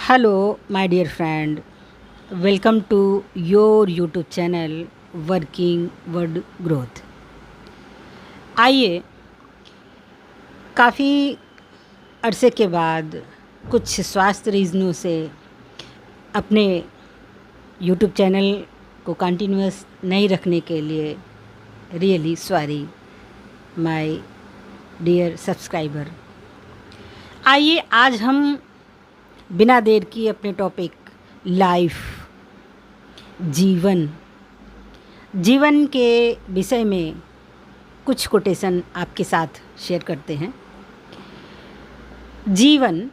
Hello, my dear friend. Welcome to your YouTube channel Working Word Growth. आइए काफ़ी अरसे के बाद कुछ स्वास्थ्य रीज़नों से अपने YouTube चैनल को कंटिन्यूअस नहीं रखने के लिए really sorry my dear subscriber. आइए आज हम बिना देर की अपने टॉपिक लाइफ जीवन के विषय में कुछ कोटेशन आपके साथ शेयर करते हैं। जीवन,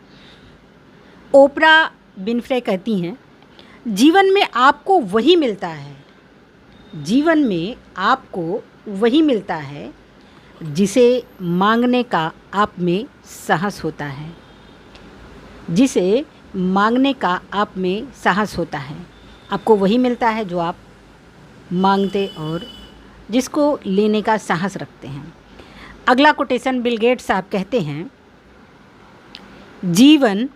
ओपरा विनफ्रे कहती हैं, जीवन में आपको वही मिलता है, जीवन में आपको वही मिलता है जिसे मांगने का आप में साहस होता है, जिसे मांगने का आप में साहस होता है। आपको वही मिलता है जो आप मांगते और जिसको लेने का साहस रखते हैं। अगला कोटेशन बिल गेट्स साहब कहते हैं, जीवन,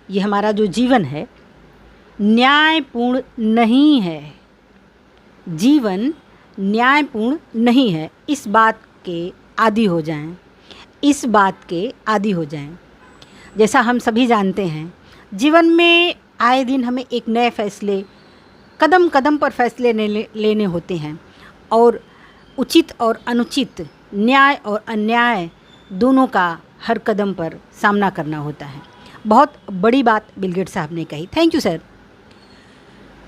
ये हमारा जो जीवन है, न्यायपूर्ण नहीं है। जीवन न्यायपूर्ण नहीं है। इस बात के आदी हो जाएं, इस बात के आदी हो जाएं। जैसा हम सभी जानते हैं, जीवन में आए दिन हमें एक नए फैसले, कदम कदम पर फैसले लेने होते हैं और उचित और अनुचित, न्याय और अन्याय दोनों का हर कदम पर सामना करना होता है। बहुत बड़ी बात बिल गेट्स साहब ने कही। Thank you sir.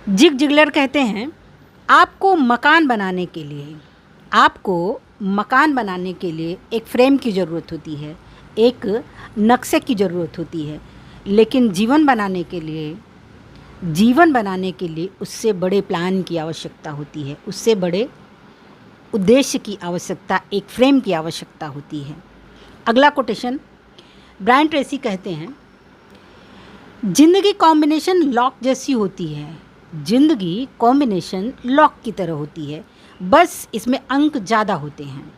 Zig Ziglar कहते हैं, आपको मकान बनाने के लिए एक फ्रेम की ज़रूरत होती है, एक नक्शे की ज़रूरत होती है, लेकिन जीवन बनाने के लिए उससे बड़े प्लान की आवश्यकता होती है, उससे बड़े उद्देश्य की आवश्यकता, एक फ्रेम की आवश्यकता होती है। अगला कोटेशन ब्रायन ट्रेसी कहते हैं, ज़िंदगी कॉम्बिनेशन लॉक जैसी होती है, ज़िंदगी कॉम्बिनेशन लॉक की तरह होती है, बस इसमें अंक ज़्यादा होते हैं।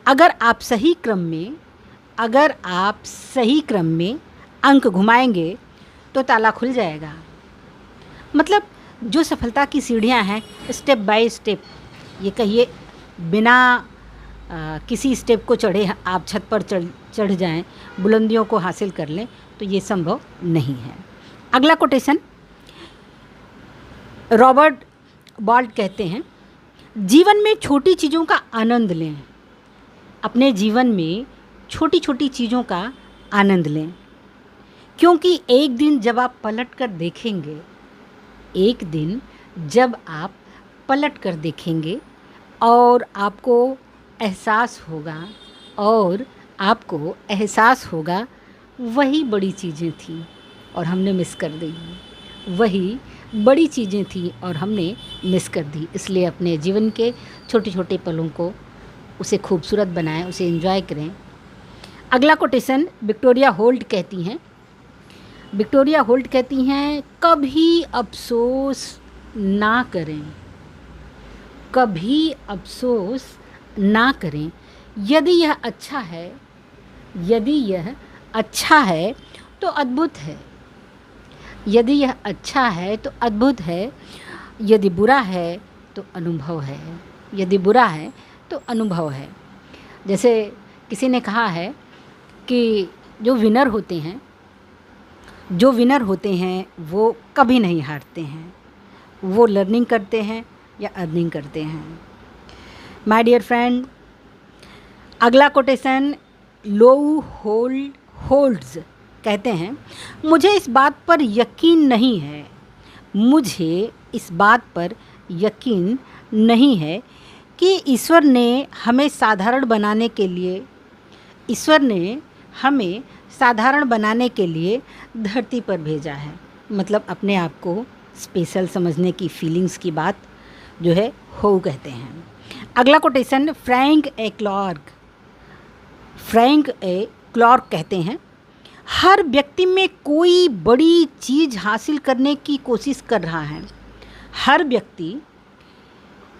अगर आप सही क्रम में अंक घुमाएंगे तो ताला खुल जाएगा। मतलब जो सफलता की सीढ़ियां हैं, स्टेप बाय स्टेप, ये कहिए बिना किसी स्टेप को चढ़े आप छत पर चढ़ जाएं, बुलंदियों को हासिल कर लें, तो ये संभव नहीं है। अगला कोटेशन रॉबर्ट बॉल्ट कहते हैं, जीवन में छोटी चीज़ों का आनंद लें। अपने जीवन में छोटी छोटी चीज़ों का आनंद लें, क्योंकि एक दिन जब आप पलट कर देखेंगे और आपको एहसास होगा वही बड़ी चीज़ें थी और हमने मिस कर दी, वही बड़ी चीज़ें थी और हमने मिस कर दी। इसलिए अपने जीवन के छोटे छोटे पलों को, उसे खूबसूरत बनाएं, उसे एंजॉय करें। अगला कोटेशन विक्टोरिया होल्ट कहती हैं, कभी अफसोस ना करें, यदि यह अच्छा है तो अद्भुत है, यदि यह अच्छा है तो अद्भुत है, यदि बुरा है तो अनुभव है। जैसे किसी ने कहा है कि जो विनर होते हैं वो कभी नहीं हारते हैं, वो लर्निंग करते हैं या अर्निंग करते हैं। माय डियर फ्रेंड, अगला कोटेशन लो होल्ड्स कहते हैं, मुझे इस बात पर यकीन नहीं है कि ईश्वर ने हमें साधारण बनाने के लिए धरती पर भेजा है। मतलब अपने आप को स्पेशल समझने की फीलिंग्स की बात जो है हो कहते हैं। अगला कोटेशन फ्रैंक ए क्लार्क कहते हैं, हर व्यक्ति में कोई बड़ी चीज़ हासिल करने की कोशिश कर रहा है। हर व्यक्ति,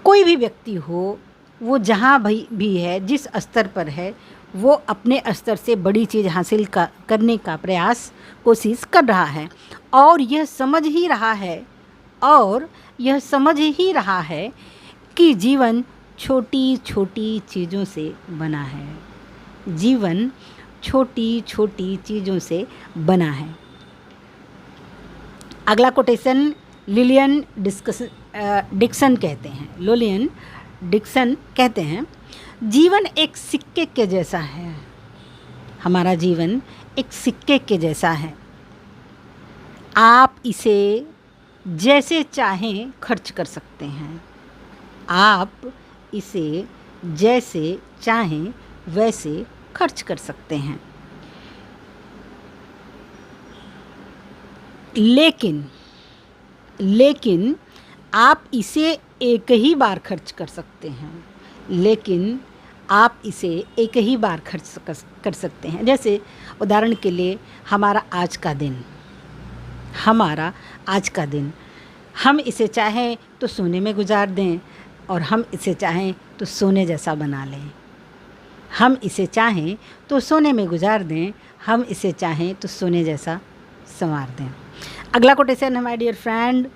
कोई भी व्यक्ति हो, वो जहाँ भी है, जिस स्तर पर है, वो अपने स्तर से बड़ी चीज़ हासिल करने का कोशिश कर रहा है और यह समझ ही रहा है कि जीवन छोटी छोटी चीज़ों से बना है। जीवन छोटी छोटी चीज़ों से बना है। अगला कोटेशन लिलियन डिक्सन कहते हैं, जीवन एक सिक्के के जैसा है। हमारा जीवन एक सिक्के के जैसा है। आप इसे जैसे चाहें खर्च कर सकते हैं। आप इसे जैसे चाहें वैसे खर्च कर सकते हैं। लेकिन आप इसे एक ही बार खर्च कर सकते हैं। जैसे उदाहरण के लिए हमारा आज का दिन हम इसे चाहें तो सोने में गुजार दें और हम इसे चाहें तो सोने जैसा बना लें। हम इसे चाहें तो सोने में गुजार दें, हम इसे चाहें तो सोने जैसा संवार दें। अगला कोटेशन है my dear friend,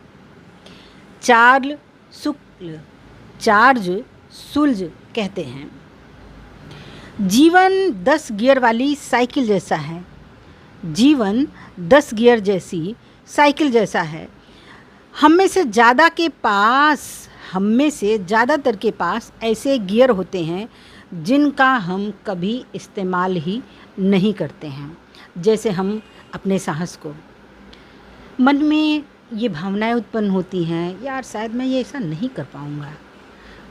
Charles Schulz कहते हैं, जीवन 10 गियर वाली साइकिल जैसा है। जीवन 10 गियर जैसी साइकिल जैसा है। हम में से ज़्यादातर के पास ऐसे गियर होते हैं जिनका हम कभी इस्तेमाल ही नहीं करते हैं। जैसे हम अपने साहस को, मन में ये भावनाएं उत्पन्न होती हैं, यार शायद मैं ये ऐसा नहीं कर पाऊँगा,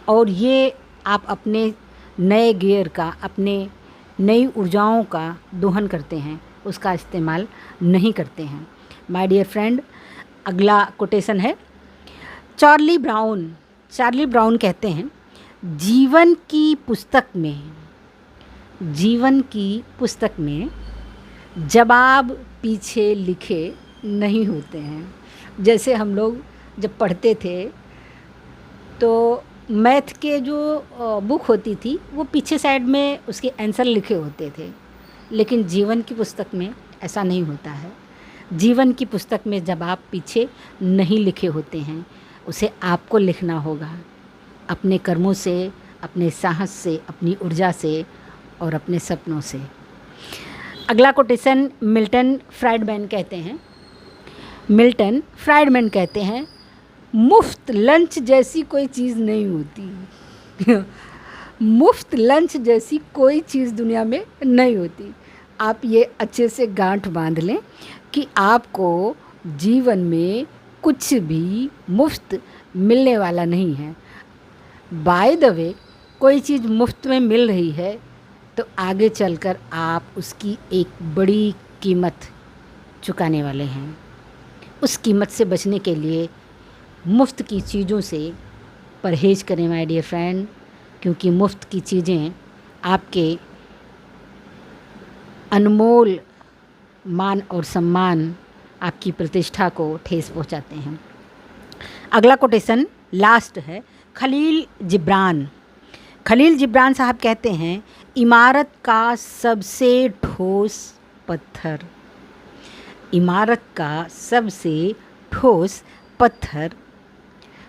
और ये आप अपने नए गियर का, अपने नई ऊर्जाओं का दोहन करते हैं, उसका इस्तेमाल नहीं करते हैं। माय डियर फ्रेंड, अगला कोटेशन है चार्ली ब्राउन कहते हैं, जीवन की पुस्तक में जवाब पीछे लिखे नहीं होते हैं। जैसे हम लोग जब पढ़ते थे तो मैथ के जो बुक होती थी वो पीछे साइड में उसके आंसर लिखे होते थे, लेकिन जीवन की पुस्तक में ऐसा नहीं होता है। जीवन की पुस्तक में जवाब पीछे नहीं लिखे होते हैं, उसे आपको लिखना होगा, अपने कर्मों से, अपने साहस से, अपनी ऊर्जा से और अपने सपनों से। अगला कोटेशन मिल्टन फ्राइडमैन कहते हैं, मुफ्त लंच जैसी कोई चीज़ नहीं होती। मुफ्त लंच जैसी कोई चीज़ दुनिया में नहीं होती। आप ये अच्छे से गांठ बांध लें कि आपको जीवन में कुछ भी मुफ्त मिलने वाला नहीं है। बाय द वे, कोई चीज़ मुफ्त में मिल रही है तो आगे चलकर आप उसकी एक बड़ी कीमत चुकाने वाले हैं। उस कीमत से बचने के लिए मुफ्त की चीज़ों से परहेज़ करें माय डियर फ्रेंड, क्योंकि मुफ्त की चीज़ें आपके अनमोल मान और सम्मान, आपकी प्रतिष्ठा को ठेस पहुंचाते हैं। अगला कोटेशन लास्ट है खलील जिब्रान साहब कहते हैं, इमारत का सबसे ठोस पत्थर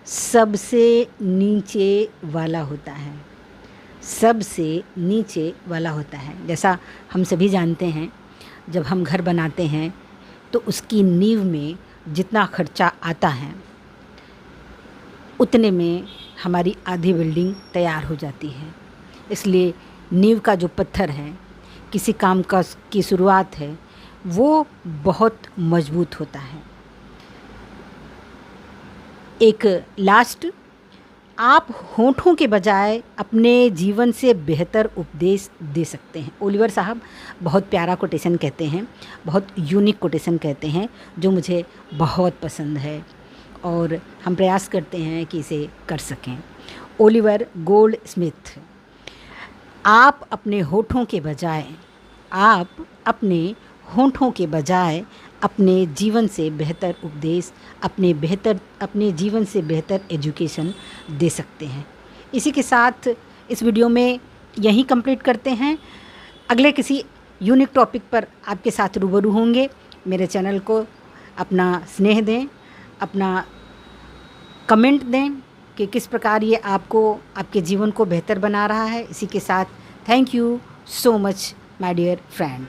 सबसे नीचे वाला होता है। जैसा हम सभी जानते हैं, जब हम घर बनाते हैं तो उसकी नींव में जितना खर्चा आता है उतने में हमारी आधी बिल्डिंग तैयार हो जाती है। इसलिए नींव का जो पत्थर है, किसी काम की शुरुआत है, वो बहुत मजबूत होता है। एक लास्ट, आप होठों के बजाय अपने जीवन से बेहतर उपदेश दे सकते हैं। ओलिवर साहब बहुत प्यारा कोटेशन कहते हैं, बहुत यूनिक कोटेशन कहते हैं, जो मुझे बहुत पसंद है और हम प्रयास करते हैं कि इसे कर सकें। ओलिवर गोल्डस्मिथ, आप अपने होठों के बजाय अपने जीवन से बेहतर उपदेश, अपने जीवन से बेहतर एजुकेशन दे सकते हैं। इसी के साथ इस वीडियो में यहीं कंप्लीट करते हैं। अगले किसी यूनिक टॉपिक पर आपके साथ रूबरू होंगे। मेरे चैनल को अपना स्नेह दें, अपना कमेंट दें कि किस प्रकार ये आपको आपके जीवन को बेहतर बना रहा है। इसी के साथ thank you so much my dear friend.